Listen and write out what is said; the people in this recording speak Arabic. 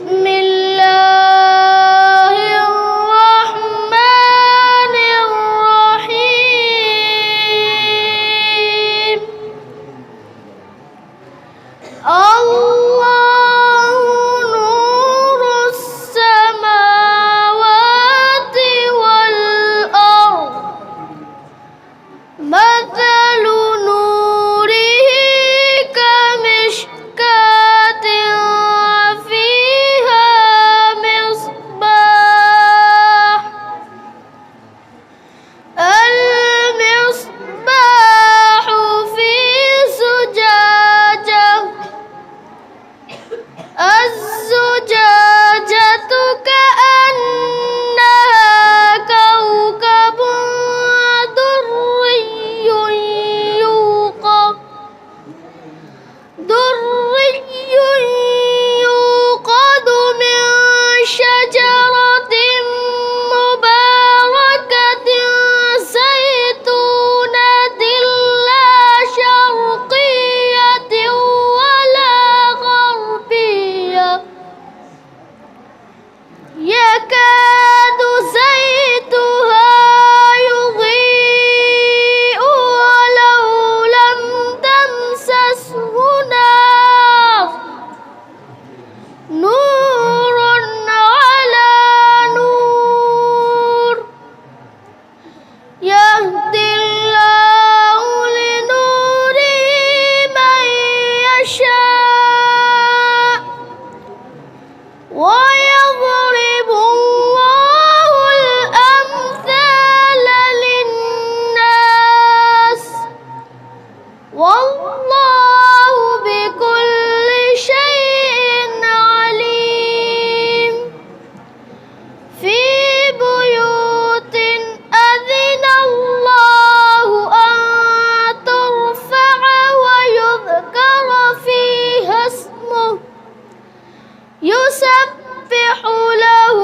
بسم الله الرحمن الرحيم. الله نور السماوات والأرض، مثل نوره كمشكاة فيها مصباح، المصباح في زجاجة، الزجاجة كأنها كوكب دري يوقد من شجرة مباركة زيتونة لا شرقية ولا غربية، يكاد زيتها يضيء ولو لم تمسسه نار، نور على نور، يهدي الله لنوره من يشاء، ويضرب الله الأمثال للناس، والله بكل شيء عليم. في بيوت أذن الله أن ترفع ويذكر فيها اسمه يسبح له